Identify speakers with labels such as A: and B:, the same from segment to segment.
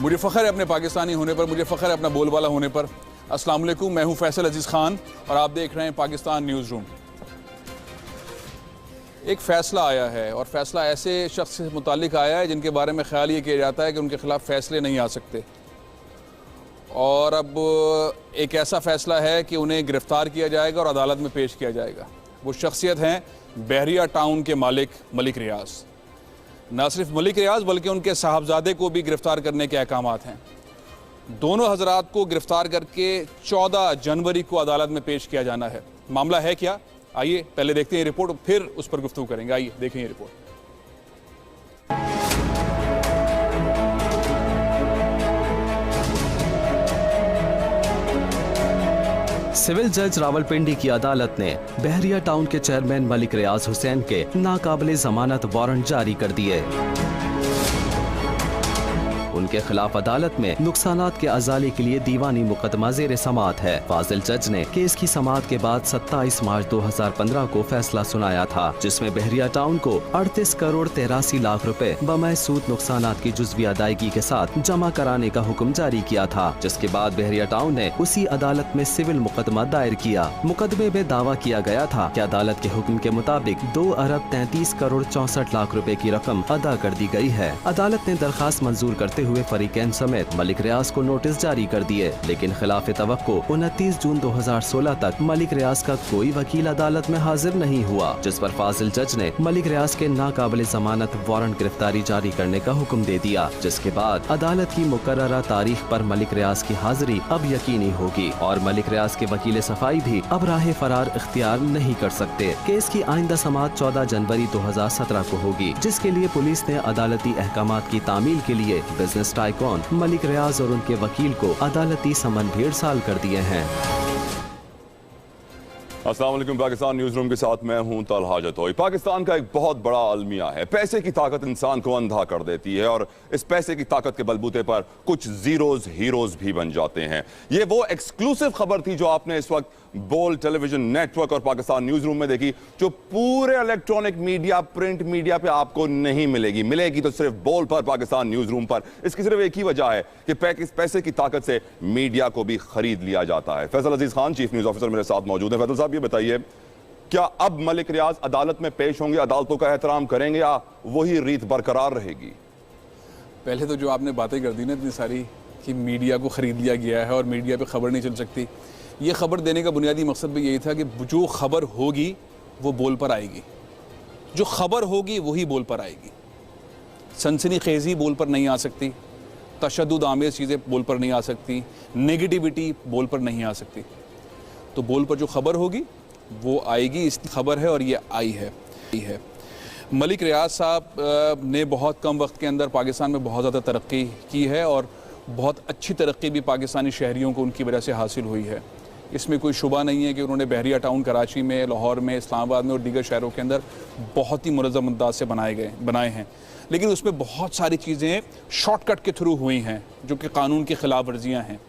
A: मुझे फ़ख्र है अपने पाकिस्तानी होने पर, मुझे फ़ख्र है अपना बोलबाला होने पर। अस्सलाम वालेकुम, मैं हूं फैसल अजीज़ खान और आप देख रहे हैं पाकिस्तान न्यूज़ रूम। एक फ़ैसला आया है और फ़ैसला ऐसे शख्स से मुताल्लिक आया है जिनके बारे में ख्याल ये किया जाता है कि उनके ख़िलाफ़ फ़ैसले नहीं आ सकते, और अब एक ऐसा फ़ैसला है कि उन्हें गिरफ़्तार किया जाएगा और अदालत में पेश किया जाएगा। वो शख्सियत हैं बहरिया टाउन के मालिक मलिक रियाज। न सिर्फ मलिक रियाज बल्कि उनके साहबजादे को भी गिरफ़्तार करने के अहकामात हैं। दोनों हजरात को गिरफ़्तार करके 14 जनवरी को अदालत में पेश किया जाना है। मामला है क्या, आइए पहले देखते हैं रिपोर्ट, फिर उस पर गुफ्तगू करेंगे। आइए देखें ये रिपोर्ट।
B: सिविल जज रावलपिंडी की अदालत ने बहरिया टाउन के चेयरमैन मलिक रियाज हुसैन के नाकाबिले जमानत वारंट जारी कर दिए। उनके खिलाफ अदालत में नुकसानात के अजाले के लिए दीवानी मुकदमा जेर समाअत है। फाजिल जज ने केस की समाअत के बाद 27 मार्च 2015 को फैसला सुनाया था, जिसमें बहरिया टाउन को 38 करोड़ 83 लाख रुपए बमै सूद नुकसानात की जुज़वी अदायगी के साथ जमा कराने का हुक्म जारी किया था, जिसके बाद बहरिया टाउन ने उसी अदालत में सिविल मुकदमा दायर किया। मुकदमे में दावा किया गया था कि अदालत के हुक्म के मुताबिक 2 अरब 33 करोड़ 64 लाख रुपए की रकम अदा कर दी गई है। अदालत ने दरखास्त मंजूर करते हुए फरीकैन समेत मलिक रियाज को नोटिस जारी कर दिए, लेकिन खिलाफ तवक्को 29 जून 2016 तक मलिक रियाज का कोई वकील अदालत में हाजिर नहीं हुआ, जिस पर फाजिल जज ने मलिक रियाज के नाकाबिले जमानत वारंट गिरफ्तारी जारी करने का हुक्म दे दिया, जिसके बाद अदालत की मुकर्ररा तारीख पर मलिक रियाज की हाजिरी अब यकीनी होगी और मलिक रियाज के वकील सफाई भी अब राह फरार इख्तियार नहीं कर सकते। केस की आइंदा समाअत 14 जनवरी 2017 को होगी, जिसके लिए पुलिस ने अदालती अहकामात की तामील के लिए बिजनेस टाइकॉन मलिक रियाज और उनके वकील को अदालती समन भी इरसाल कर दिए हैं।
C: अस्सलाम वालेकुम, पाकिस्तान न्यूज़ रूम के साथ मैं हूं तलहा जतोई। पाकिस्तान का एक बहुत बड़ा अलमिया है, पैसे की ताकत इंसान को अंधा कर देती है और इस पैसे की ताकत के बलबूते पर कुछ जीरोज हीरोज भी बन जाते हैं। ये वो एक्सक्लूसिव खबर थी जो आपने इस वक्त बोल टेलीविजन नेटवर्क और पाकिस्तान न्यूज़ रूम में देखी, जो पूरे इलेक्ट्रॉनिक मीडिया, प्रिंट मीडिया पे आपको नहीं मिलेगी। मिलेगी तो सिर्फ बोल पर, पाकिस्तान न्यूज़ रूम पर। इसकी सिर्फ एक ही वजह है कि पैसे की ताकत से मीडिया को भी खरीद लिया जाता है। फैसल अजीज खान, चीफ न्यूज़ ऑफिसर, मेरे साथ मौजूद है। फैसल साहब, ये बताइए, क्या अब मलिक रियाज अदालत में पेश होंगे, अदालतों का एहतराम करेंगे, या वही रीत बरकरार रहेगी?
A: पहले तो जो आपने बातें कर दी ना इतनी सारी कि मीडिया को ख़रीद लिया गया है और मीडिया पे खबर नहीं चल सकती, ये खबर देने का बुनियादी मकसद भी यही था कि जो खबर होगी वो बोल पर आएगी, जो खबर होगी वही बोल पर आएगी। सनसनीखेज़ी बोल पर नहीं आ सकती, तशद्दुद आमेज़ चीज़ें बोल पर नहीं आ सकती, नेगेटिविटी बोल पर नहीं आ सकती। तो बोल पर जो खबर होगी वो आएगी, इस खबर है और ये आई है। मलिक रियाज साहब ने बहुत कम वक्त के अंदर पाकिस्तान में बहुत ज़्यादा तरक्की की है और बहुत अच्छी तरक्की भी पाकिस्तानी शहरियों को उनकी वजह से हासिल हुई है। इसमें कोई शुबा नहीं है कि उन्होंने बहरिया टाउन कराची में, लाहौर में, इस्लामाबाद में और दीगर शहरों के अंदर बहुत ही मुनज़्ज़म अंदाज से बनाए हैं, लेकिन उसमें बहुत सारी चीज़ें शॉर्टकट के थ्रू हुई हैं जो कि कानून की खिलाफ वर्जियाँ हैं।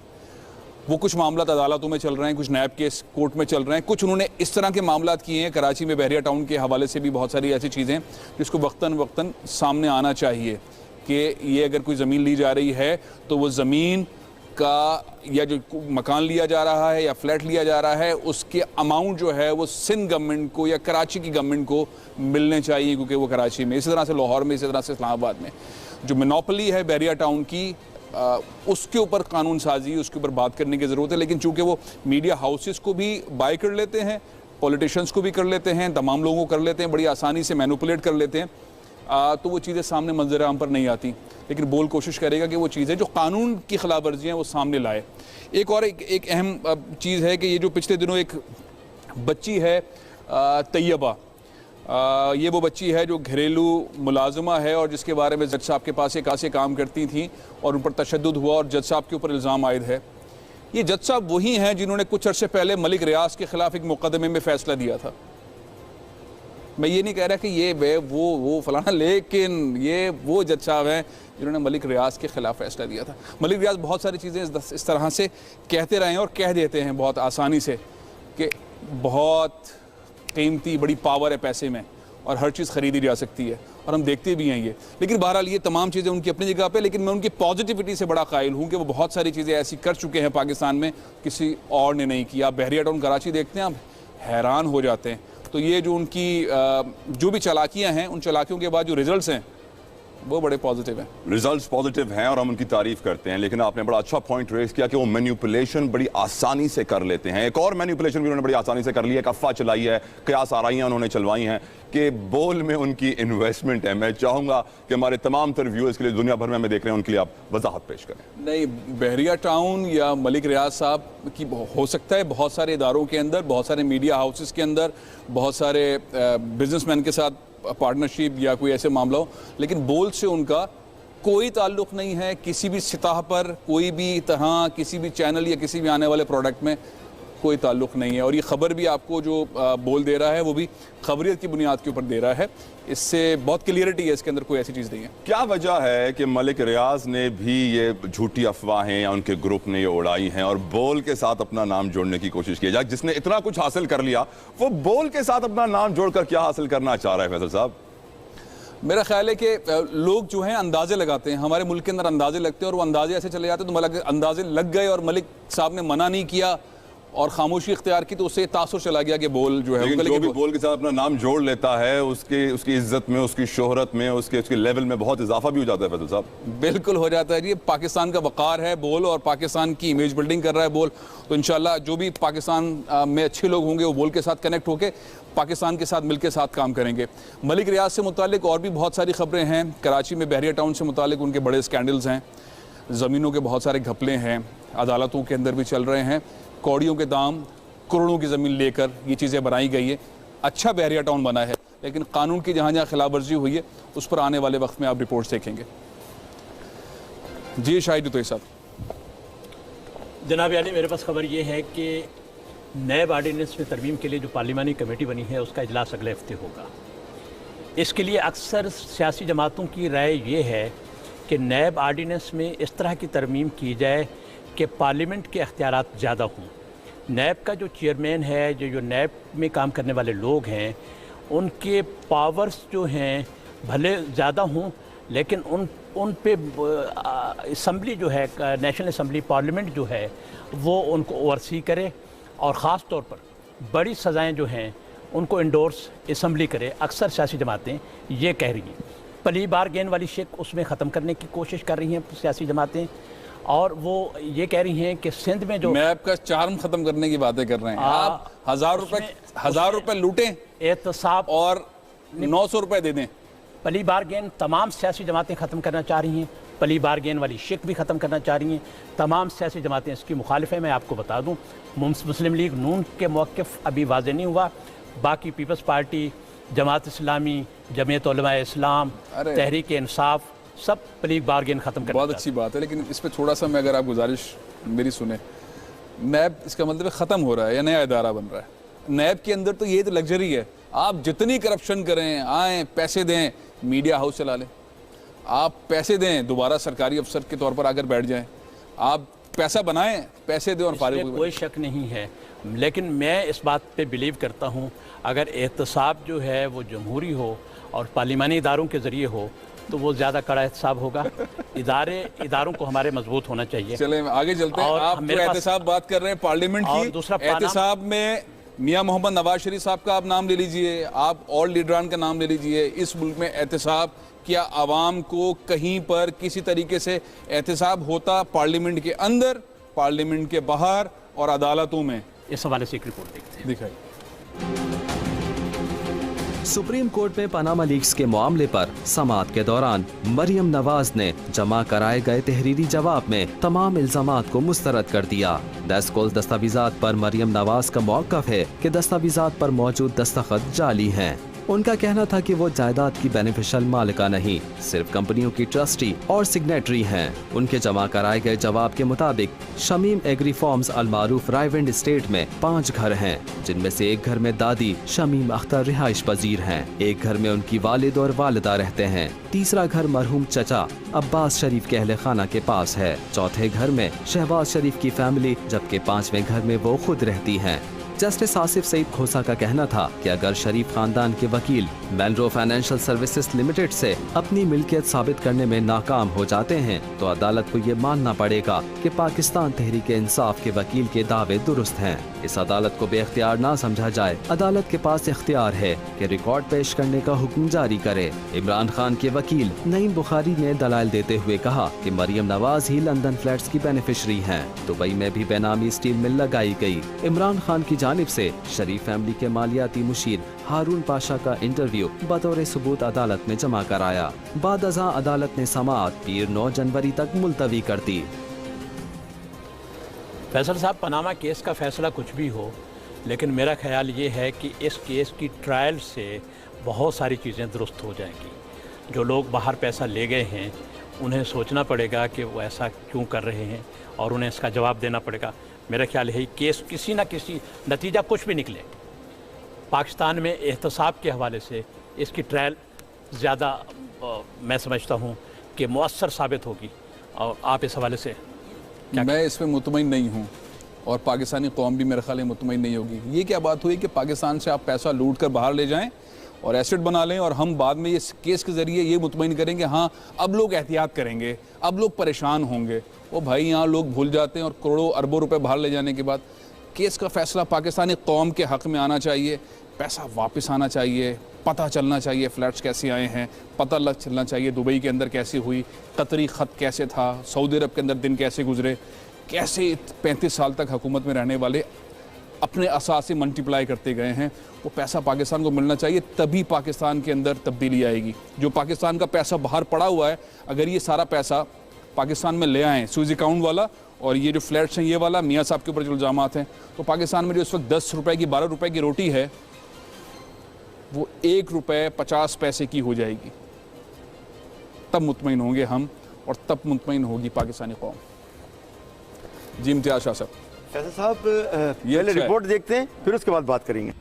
A: वो कुछ मामला अदालतों में चल रहे हैं, कुछ नायब केस कोर्ट में चल रहे हैं, कुछ उन्होंने इस तरह के मामला किए हैं कराची में बहरिया टाउन के हवाले से भी बहुत सारी ऐसी चीज़ें जिसको वक्तन सामने आना चाहिए कि ये अगर कोई ज़मीन ली जा रही है तो वो ज़मीन का, या जो मकान लिया जा रहा है या फ्लैट लिया जा रहा है, उसके अमाउंट जो है वो सिंध गवर्नमेंट को या कराची की गवर्नमेंट को मिलने चाहिए, क्योंकि वो कराची में, इसी तरह से लाहौर में, इसी तरह से इस्लामाबाद में जो मोनोपोली है बहरिया टाउन की, उसके ऊपर कानून साजी, उसके ऊपर बात करने की ज़रूरत है। लेकिन चूँकि वो मीडिया हाउसेस को भी बाय कर लेते हैं, पॉलिटिशियंस को भी कर लेते हैं, तमाम लोगों को कर लेते हैं, बड़ी आसानी से मैनिपुलेट कर लेते हैं, तो वो चीज़ें सामने मंजर आम पर नहीं आती। लेकिन बोल कोशिश करेगा कि वो चीज़ें जो कानून की खिलाफ वर्जी हैं वो सामने लाए। एक और एक अहम चीज़ है कि ये जो पिछले दिनों एक बच्ची है तैयबा, ये वो बच्ची है जो घरेलू मुलाजमा है और जिसके बारे में जज साहब के पास एक ऐसे काम करती थी और उन पर तशद्दुद हुआ और जज साहब के ऊपर इल्ज़ाम आयद है। ये जज साहब वही हैं जिन्होंने कुछ अर्से पहले मलिक रियाज के ख़िलाफ़ एक मुकदमे में फ़ैसला दिया था। मैं ये नहीं कह रहा कि ये वो फलाना, लेकिन ये वो जज साहब हैं जिन्होंने मलिक रियाज के ख़िलाफ़ फ़ैसला दिया था। मलिक रियाज बहुत सारी चीज़ें इस तरह से कहते रहे हैं और कह देते हैं बहुत आसानी से कि बहुत कीमती बड़ी पावर है पैसे में और हर चीज़ ख़रीदी जा सकती है, और हम देखते भी हैं ये। लेकिन बहरहाल ये तमाम चीज़ें उनकी अपनी जगह पे, लेकिन मैं उनकी पॉजिटिविटी से बड़ा कायल हूँ कि वो बहुत सारी चीज़ें ऐसी कर चुके हैं पाकिस्तान में, किसी और ने नहीं किया। आप बहरिया टाउन कराची देखते हैं, आप हैरान हो जाते हैं। तो ये जो उनकी जो भी चालाकियाँ हैं, उन चालाकियों के बाद जो रिजल्ट्स हैं वो बड़े पॉजिटिव हैं।
C: रिजल्ट्स पॉजिटिव हैं और हम उनकी तारीफ करते हैं, लेकिन आपने बड़ा अच्छा पॉइंट रेज किया कि वो मैनिपुलेशन बड़ी आसानी से कर लेते हैं। एक और मैनिपुलेशन भी उन्होंने बड़ी आसानी से कर ली है, एक अफवाह चलाई है, कयास आराइयाँ उन्होंने चलवाई हैं कि बोल में उनकी इन्वेस्टमेंट है। मैं चाहूँगा कि हमारे तमाम तर व्यूअर्स के लिए, दुनिया भर में हमें देख रहे हैं, उनके लिए आप वजाहत पेश करें।
A: नहीं, बहरिया टाउन या मलिक रियाज साहब की हो सकता है बहुत सारे इदारों के अंदर, बहुत सारे मीडिया हाउसेस के अंदर, बहुत सारे बिजनेसमैन के साथ पार्टनरशिप या कोई ऐसे मामला हो, लेकिन बोल से उनका कोई ताल्लुक़ नहीं है। किसी भी सतह पर, कोई भी तरह, किसी भी चैनल या किसी भी आने वाले प्रोडक्ट में कोई ताल्लुक़ नहीं है। और ये ख़बर भी आपको जो बोल दे रहा है वो भी खबरियत की बुनियाद के ऊपर दे रहा है। इससे बहुत क्लियरिटी है, इसके अंदर कोई ऐसी चीज़ नहीं है।
C: क्या वजह है कि मलिक रियाज ने भी ये झूठी अफवाहें या उनके ग्रुप ने ये उड़ाई हैं और बोल के साथ अपना नाम जोड़ने की कोशिश की जाए? जिसने इतना कुछ हासिल कर लिया, वो बोल के साथ अपना नाम जोड़कर क्या हासिल करना चाह रहा है फैसल साहब?
A: मेरा ख्याल है कि लोग जो हैं अंदाजे लगाते हैं, हमारे मुल्क के अंदर अंदाजे लगते हैं और वो अंदाजे ऐसे चले जाते हैं। तो मलिक अंदाजे लग गए और मलिक साहब ने मना नहीं किया और खामोशी इख्तियार की, तो उससे तासुर चला गया कि बोल जो है,
C: लेकिन जो भी बोल के साथ अपना नाम जोड़ लेता है, उसकी इज्जत में, उसकी शोहरत में, उसके लेवल में बहुत इजाफा भी हो जाता है फैसल साहब।
A: बिल्कुल हो जाता है। ये पाकिस्तान का वक़ार है बोल, और पाकिस्तान की इमेज बिल्डिंग कर रहा है बोल। तो इंशाल्लाह जो भी पाकिस्तान में अच्छे लोग होंगे वो बोल के साथ कनेक्ट होकर पाकिस्तान के साथ मिलकर साथ काम करेंगे। मलिक रियाज से मुतालिक और भी बहुत सारी खबरें हैं। कराची में बहरिया टाउन से मुतालिक उनके बड़े स्कैंडल्स हैं, ज़मीनों के बहुत सारे घपले हैं, अदालतों के अंदर भी चल रहे हैं। कौड़ियों के दाम, करोड़ों की ज़मीन लेकर ये चीज़ें बनाई गई है। अच्छा बहरिया टाउन बना है, लेकिन कानून की जहाँ जहाँ खिलाफ वर्जी हुई है उस पर आने वाले वक्त में आप रिपोर्ट्स देखेंगे। जी शाहिद तो साहब।
D: जनाब यानी मेरे पास खबर ये है कि नैब आर्डीनेंस में तरमीम के लिए जो पार्लिमानी कमेटी बनी है उसका इजलास अगले हफ्ते होगा। इसके लिए अक्सर सियासी जमातों की राय ये है कि नैब आर्डीनेंस में इस तरह की तरमीम की जाए कि पार्लियामेंट के अख्तियारात ज़्यादा हों। नैब का जो चेयरमैन है, जो नैब में काम करने वाले लोग हैं, उनके पावर्स जो हैं भले ज़्यादा हों, लेकिन उन पे असम्बली जो है, नेशनल असम्बली पार्लियामेंट जो है, वो उनको ओवरसी करे और ख़ास तौर पर बड़ी सज़ाएं जो हैं उनको इंडोर्स असम्बली करे। अक्सर सियासी जमातें ये कह रही हैं। प्ली बारगेन वाली शिक उसमें ख़त्म करने की कोशिश कर रही हैं सियासी जमातें, और वो ये कह रही हैं कि सिंध में जो
A: नैब का चार्म ख़त्म करने की बातें कर रहे हैं। आप हज़ार रुपये लूटें
D: एहतसाब
A: और 900 रुपये दे दें।
D: प्ली बारगेन तमाम सियासी जमातें ख़त्म करना चाह रही हैं। प्ली बारगेन वाली शिक भी ख़त्म करना चाह रही हैं। तमाम सियासी जमातें इसकी मुखालिफ है। मैं आपको बता दूं, मुस्लिम लीग नून के मौक़िफ़ अभी वाज़ेह नहीं हुआ। बाकी पीपल्स पार्टी, जमात इस्लामी, जमीयत उलमा इस्लाम, तहरीक इंसाफ, सब प्ली बारगेन ख़त्म करना।
A: बहुत अच्छी बात है, लेकिन इस पर थोड़ा सा मैं, अगर आप गुजारिश मेरी सुने, नैब इसका मतलब ख़त्म हो रहा है या नया इदारा बन रहा है? नैब के अंदर तो ये तो लग्जरी है, आप जितनी करप्शन करें, आएँ पैसे दें, मीडिया हाउस चला लें। आप पैसे दें, दोबारा सरकारी अफसर के तौर पर आकर बैठ जाएं। आप पैसा बनाएं, पैसे दें और फारिग हो।
D: कोई शक नहीं है, लेकिन मैं इस बात पे बिलीव करता हूँ, अगर एहतसाब जो है वो जमहूरी हो और पार्लिमानी इदारों के ज़रिए हो तो वो ज़्यादा कड़ा एहतसाब होगा। इदारों को हमारे मजबूत होना चाहिए।
A: चलें आगे चलते हैं। आप जो एहतसाब बात कर रहे हैं पार्लियामेंट की,
D: दूसरा
A: एहतसाब में मियां मोहम्मद नवाज शरीफ साहब का आप नाम ले लीजिए, आप और लीडरान का नाम ले लीजिए। इस मुल्क में एहतसाब, क्या आवाम को कहीं पर किसी तरीके से एहतसाब होता? पार्लियामेंट के अंदर, पार्लियामेंट के बाहर और अदालतों में।
D: इस हवाले से एक रिपोर्ट देखते हैं।
A: दिखाइए।
B: सुप्रीम कोर्ट में पनामा लीक्स के मामले पर समाअत के दौरान मरियम नवाज ने जमा कराए गए तहरीरी जवाब में तमाम इल्जामात को मुस्तरद कर दिया। दस्कॉल दस्तावेजात पर मरियम नवाज का मौक़िफ़ है कि दस्तावेजात पर मौजूद दस्तखत जाली हैं। उनका कहना था कि वो जायदाद की बेनिफिशियल मालिका नहीं, सिर्फ कंपनियों की ट्रस्टी और सिग्नेटरी हैं। उनके जमा कराए गए जवाब के मुताबिक शमीम एग्री फॉर्म्स अलमारूफ रायविंड स्टेट में 5 घर हैं, जिनमें से एक घर में दादी शमीम अख्तर रिहाइश पजीर हैं, एक घर में उनकी वालिद और वालिदा रहते हैं, तीसरा घर मरहूम चचा अब्बास शरीफ के अहले खाना के पास है, चौथे घर में शहबाज शरीफ की फैमिली, जबकि 5वें घर में वो खुद रहती हैं। जस्टिस आसिफ सईद खोसा का कहना था कि अगर शरीफ खानदान के वकील मैनरो फाइनेंशियल सर्विसेज लिमिटेड से अपनी मिल्कियत साबित करने में नाकाम हो जाते हैं तो अदालत को ये मानना पड़ेगा कि पाकिस्तान तहरीक इंसाफ के वकील के दावे दुरुस्त हैं। इस अदालत को बेख्तियार ना समझा जाए। अदालत के पास इख्तियार है कि रिकॉर्ड पेश करने का हुक्म जारी करे। इमरान खान के वकील नईम बुखारी ने दलाइल देते हुए कहा कि मरियम नवाज ही लंदन फ्लैट्स की बेनिफिशरी हैं। दुबई में भी बेनामी स्टील मिल लगाई गई। इमरान खान की जानिब से शरीफ फैमिली के मालियाती मुशीर हारून पाशा का इंटरव्यू बतौर सबूत अदालत में जमा कराया। बाद अज़ा अदालत ने समाअत पीर 9 जनवरी तक मुलतवी कर दी।
D: फैसल साहब, पनामा केस का फैसला कुछ भी हो, लेकिन मेरा ख्याल ये है कि इस केस की ट्रायल से बहुत सारी चीज़ें दुरुस्त हो जाएंगी। जो लोग बाहर पैसा ले गए हैं उन्हें सोचना पड़ेगा कि वो ऐसा क्यों कर रहे हैं और उन्हें इसका जवाब देना पड़ेगा। मेरा ख्याल है केस किसी ना किसी नतीजा कुछ भी निकले, पाकिस्तान में एहतसाब के हवाले से इसकी ट्रायल ज़्यादा मैं समझता हूँ कि मुअस्सर साबित होगी। और आप इस हवाले से
A: मैं इसमें मुतमईन नहीं हूँ और पाकिस्तानी कौम भी मेरे ख्याल में मुतमईन नहीं होगी। ये क्या बात हुई कि पाकिस्तान से आप पैसा लूट कर बाहर ले जाएं और एसेट बना लें और हम बाद में इस केस के ज़रिए ये मुतमईन करेंगे हाँ अब लोग एहतियात करेंगे, अब लोग परेशान होंगे। वो भाई यहाँ लोग भूल जाते हैं और करोड़ों अरबों रुपए बाहर ले जाने के बाद केस का फैसला पाकिस्तानी कौम के हक़ में आना चाहिए, पैसा वापस आना चाहिए, पता चलना चाहिए फ्लैट्स कैसे आए हैं, पता लग चलना चाहिए दुबई के अंदर कैसे हुई, कतरी ख़त कैसे था, सऊदी अरब के अंदर दिन कैसे गुजरे, कैसे 35 साल तक हुकूमत में रहने वाले अपने असास से मल्टीप्लाई करते गए हैं। वो पैसा पाकिस्तान को मिलना चाहिए, तभी पाकिस्तान के अंदर तब्दीली आएगी। जो पाकिस्तान का पैसा बाहर पड़ा हुआ है, अगर ये सारा पैसा पाकिस्तान में ले आएँ, स्विज अकाउंट वाला और ये जो फ्लैट्स हैं ये वाला, मियाँ साहब के ऊपर जो इल्ज़ामात हैं, तो पाकिस्तान में जो इस वक्त 10 रुपए की 12 रुपए की रोटी है वो 1 रुपये 50 पैसे की हो जाएगी। तब मुतमईन होंगे हम और तब मुतमईन होगी पाकिस्तानी कौम। जी इम्तियाज़ शाह साहब।
E: फैसल साहब, पहले रिपोर्ट देखते हैं फिर उसके बाद बात करेंगे।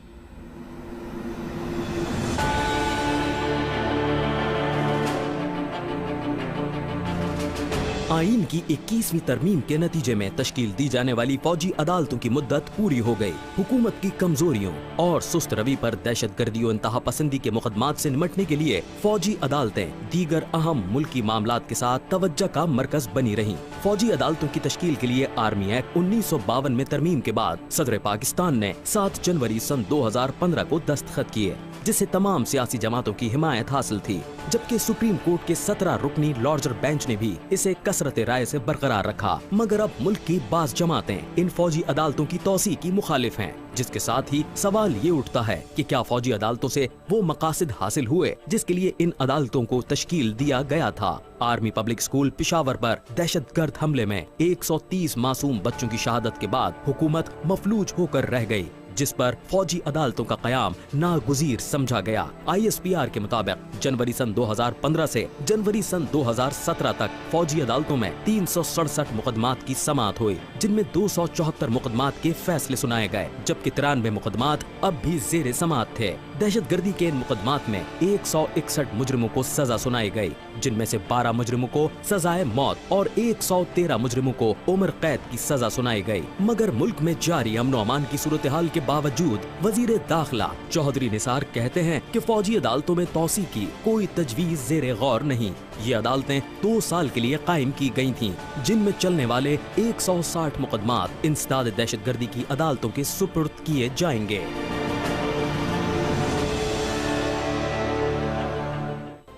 F: आईन की 21वीं तरमीम के नतीजे में तश्कील दी जाने वाली फौजी अदालतों की मुद्दत पूरी हो गई। हुकूमत की कमजोरियों और सुस्त रवि पर दहशतगर्दी और इंतहा पसंदी के मुकदमात से निपटने के लिए फौजी अदालतें दीगर अहम मुल्की मामलात के साथ तवज्जो का मरकज बनी रहीं। फौजी अदालतों की तश्कील के लिए आर्मी एक्ट 1952 में तरमीम के बाद सदर पाकिस्तान ने 7 जनवरी सन 2015 को दस्तखत किए, जिससे तमाम सियासी जमातों की हिमायत हासिल थी। जबकि सुप्रीम कोर्ट के 17 रुकनी लॉर्जर बेंच ने भी इसे कसरत राय से बरकरार रखा। मगर अब मुल्क की बाज़ जमातें इन फौजी अदालतों की तौसी की मुखालिफ हैं, जिसके साथ ही सवाल ये उठता है कि क्या फौजी अदालतों से वो मकासद हासिल हुए जिसके लिए इन अदालतों को तश्कील दिया गया था। आर्मी पब्लिक स्कूल पिशावर पर दहशतगर्द हमले में 130 मासूम बच्चों की शहादत के बाद हुकूमत मफलूज होकर रह गई, जिस पर फौजी अदालतों का कयाम नागुज़ीर समझा गया। ISPR के मुताबिक जनवरी सन 2015 से जनवरी सन 2017 तक फौजी अदालतों में 367 मुकदमात की समाअत हुई, जिनमें 274 मुकदमात के फैसले सुनाए गए, जबकि 93 मुकदमात अब भी जेर समाअत थे। दहशतगर्दी के इन मुकदमात में 161 मुजरिमों को सजा सुनाई गई, जिनमें से 12 मुजरिमों को सजाए मौत और 113 मुजरिमों को उम्र कैद की सजा सुनाई गई। मगर मुल्क में जारी अमन और अमान की सूरत हाल के बावजूद वजीर दाखिला चौधरी निसार कहते हैं कि फौजी अदालतों में तौसी की कोई तजवीज जेर गौर नहीं। ये अदालतें 2 साल के लिए कायम की गई थीं, जिनमें चलने वाले 160 मुकदमात इंसदाद दहशतगर्दी की अदालतों के सुपुर्द किए जाएंगे।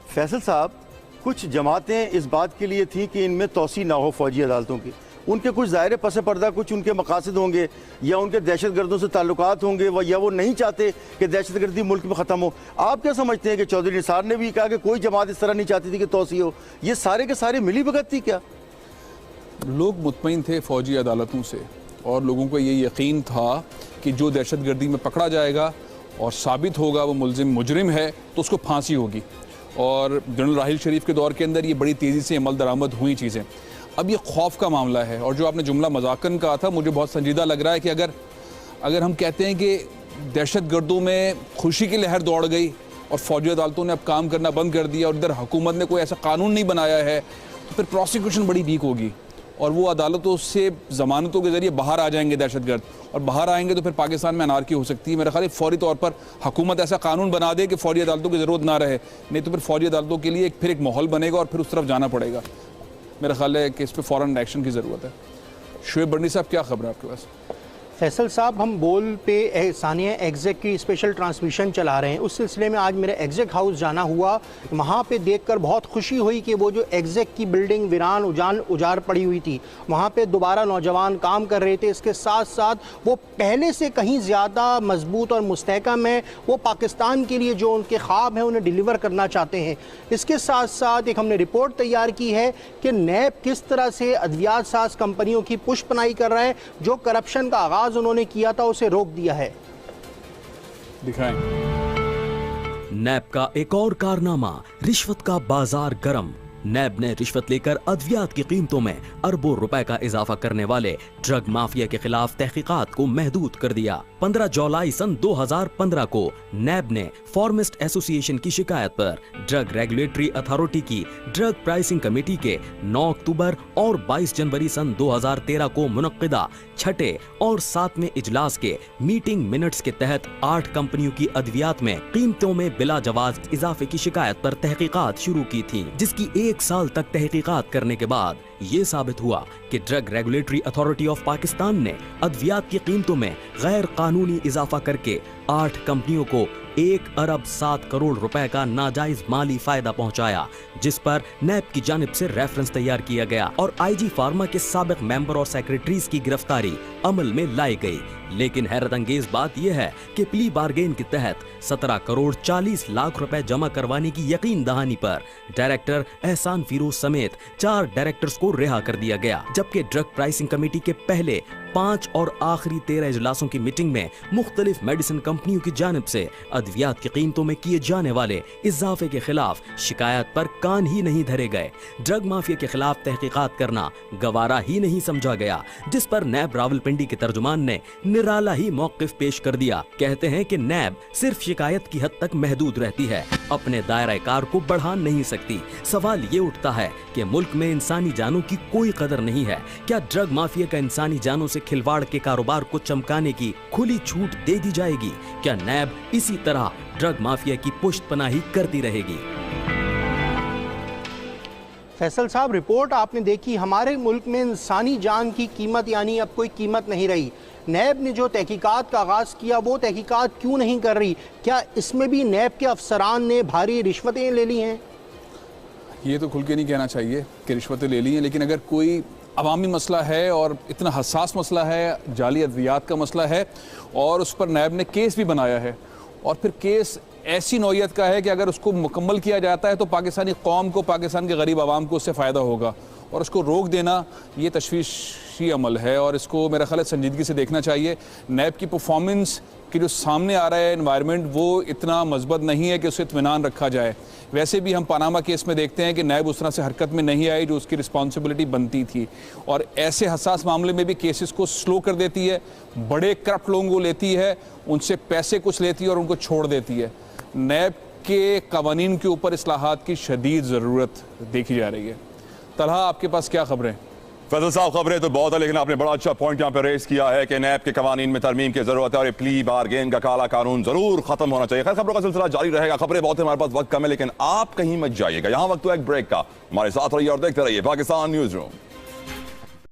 E: फैसल साहब, कुछ जमातें इस बात के लिए थी कि इनमें तौसी ना हो फौजी अदालतों की। उनके कुछ ज़ाहिर पस पर्दा कुछ उनके मकासद होंगे या उनके दहशतगर्दों से ताल्लुकात होंगे, या वो नहीं चाहते कि दहशतगर्दी मुल्क में ख़त्म हो। आप क्या समझते हैं कि चौधरी निसार ने भी कहा कि कोई जमात इस तरह नहीं चाहती थी कि तौसी हो? ये सारे के सारे मिली भगत थी क्या?
A: लोग मुतमईन थे फौजी अदालतों से और लोगों को ये यकीन था कि जो दहशतगर्दी में पकड़ा जाएगा और साबित होगा वो मुजरिम है तो उसको फांसी होगी। और जनरल राहिल शरीफ के दौर के अंदर ये बड़ी तेज़ी से अमल दरामद हुई चीज़ें। अब ये खौफ का मामला है और जो आपने जुमला मजाकन कहा था मुझे बहुत संजीदा लग रहा है कि अगर हम कहते हैं कि दहशतगर्दों में खुशी की लहर दौड़ गई और फौजी अदालतों ने अब काम करना बंद कर दिया और इधर हुकूमत ने कोई ऐसा कानून नहीं बनाया है, तो फिर प्रोसिक्यूशन बड़ी वीक होगी और वो अदालतों से ज़मानतों के ज़रिए बाहर आ जाएंगे दहशतगर्द, और बाहर आएंगे तो फिर पाकिस्तान में अनारकी हो सकती है। मेरा ख्याल है फौरी तौर पर हुकूमत ऐसा कानून बना दे कि फौरी अदालतों की ज़रूरत ना रहे, नहीं तो फिर फौरी अदालतों के लिए फिर एक माहौल बनेगा और फिर उस तरफ जाना पड़ेगा। मेरा ख्याल है कि इस पर फ़ौरन एक्शन की ज़रूरत है। शुएब बर्नी साहब, क्या खबर है आपके पास?
G: फैसल साहब, हम बोल पे सानिया एग्जैक की स्पेशल ट्रांसमिशन चला रहे हैं। उस सिलसिले में आज मेरे एग्जैक हाउस जाना हुआ। वहाँ पे देखकर बहुत खुशी हुई कि वो जो एग्जैक की बिल्डिंग वीरान उजाड़ पड़ी हुई थी, वहाँ पे दोबारा नौजवान काम कर रहे थे। इसके साथ साथ वो पहले से कहीं ज़्यादा मजबूत और मुस्तहकम है। वो पाकिस्तान के लिए जो उनके ख्वाब हैं उन्हें डिलीवर करना चाहते हैं। इसके साथ साथ एक हमने रिपोर्ट तैयार की है कि नैब किस तरह से अद्वियात साज कंपनियों की पुष्पनाई कर रहा है। जो करप्शन का आगाज़ उन्होंने किया था उसे रोक दिया है।
A: दिखाएं।
F: नैब का एक और कारनामा, रिश्वत का बाजार गर्म। नैब ने रिश्वत लेकर अद्वियात की कीमतों में अरबों रुपए का इजाफा करने वाले ड्रग माफिया के खिलाफ तहकीकात को महदूद कर दिया। 15 जुलाई सन 2015 को नैब ने फार्मासिस्ट एसोसिएशन की शिकायत पर ड्रग रेगुलेटरी अथॉरिटी की ड्रग प्राइसिंग कमेटी के 9 अक्टूबर और 22 जनवरी सन 2013 को मुनक्किदा छठे और 7वें इजलास के मीटिंग मिनट्स के तहत 8 कंपनियों की अद्वियात में कीमतों में बिला जवाज इजाफे की शिकायत पर तहकीकात शुरू की थी, जिसकी 1 साल तक तहकीकात करने के बाद ये साबित हुआ कि drug regulatory authority of Pakistan ने अद्वियात की कीमतों में गैर कानूनी इजाफा करके 8 कंपनियों को 1 अरब 7 करोड़ रुपए का नाजायज माली फायदा पहुंचाया, जिस पर नैब की जानिब से रेफरेंस तैयार किया गया और आईजी फार्मा के साबिक मेंबर और सेक्रेटरीज की गिरफ्तारी अमल में लाई गई। लेकिन हैरत अंगेज बात यह है कि प्ली बारगेन के तहत 17 करोड़ 40 लाख रुपए जमा करवाने की यकीन दहानी पर डायरेक्टर एहसान फिरोज समेत 4 डायरेक्टर्स को रिहा कर दिया गया, जबकि ड्रग प्राइसिंग कमेटी के पहले 5 और आखिरी 13 इजलासों की मीटिंग में मुख्तलिफ मेडिसिन कंपनियों की जानिब से अद्वियात की कीमतों में किए जाने वाले इजाफे के खिलाफ शिकायत पर कान ही नहीं धरे गए। ड्रग माफिया के खिलाफ तहकीकात करना गवारा ही नहीं समझा गया, जिस पर नैब रावलपिंडी के तर्जुमान ने निराला ही मौक़िफ़ पेश कर दिया। कहते हैं कि नैब सिर्फ शिकायत की हद तक महदूद रहती है, अपने दायरा कार को बढ़ा नहीं सकती। सवाल ये उठता है कि मुल्क में इंसानी जानों की कोई कदर नहीं है। क्या ड्रग माफिया का इंसानी जानों से खिलवाड़ के कारोबार को चमकाने की खुली छूट दे दी जाएगी? क्या नैब इसी तरह ड्रग माफिया की पुष्टपनाही करती रहेगी?
G: फैसल साहब, रिपोर्ट आपने देखी, हमारे मुल्क में इंसानी जान की कीमत यानी अब कोई कीमत नहीं रही। नैब ने जो तहकीकात का आगाज़ किया वो तहकीकात क्यों नहीं कर रही? क्या इसमें भी नैब के अफसरान ने भारी रिश्वतें ले ली हैं?
A: ये तो खुल के नहीं कहना चाहिए कि रिश्वतें ले ली हैं, लेकिन अगर कोई अवामी मसला है और इतना हसास मसला है, जाली अद्वियात का मसला है, और उस पर नैब ने केस भी बनाया है, और फिर केस ऐसी नौयत का है कि अगर उसको मुकम्मल किया जाता है तो पाकिस्तानी कौम को, पाकिस्तान के गरीब आवाम को उससे फ़ायदा होगा, और उसको रोक देना ये तशवीशी अमल है, और इसको मेरा ख्याल है संजीदगी से देखना चाहिए। नैब की परफॉर्मेंस कि जो सामने आ रहा है एनवायरनमेंट वो इतना मजबूत नहीं है कि उसे इत्मीनान रखा जाए। वैसे भी हम पनामा केस में देखते हैं कि नैब उस तरह से हरकत में नहीं आई जो उसकी रिस्पॉन्सिबिलिटी बनती थी, और ऐसे हसास मामले में भी केसेस को स्लो कर देती है, बड़े करप्ट लोगों को लेती है, उनसे पैसे कुछ लेती है और उनको छोड़ देती है। नैब के कवानीन के ऊपर इस्लाहात की शदीद ज़रूरत देखी जा रही है। तलहा, आपके पास क्या खबरें?
C: फैसल साहब, खबरें तो बहुत है, लेकिन आपने बड़ा अच्छा पॉइंट यहाँ पे रेस किया है कि नैब के कवानीन में तरमीम की जरूरत है और प्ली बारगेन का काला कानून जरूर खत्म होना चाहिए। खैर, खबरों का सिलसिला जारी रहेगा। खबरें बहुत है, हमारे पास वक्त कम है, लेकिन आप कहीं मत जाइएगा। यहाँ वक्त तो एक ब्रेक का, हमारे साथ रहिए और देखते रहिए पाकिस्तान न्यूज़ रूम।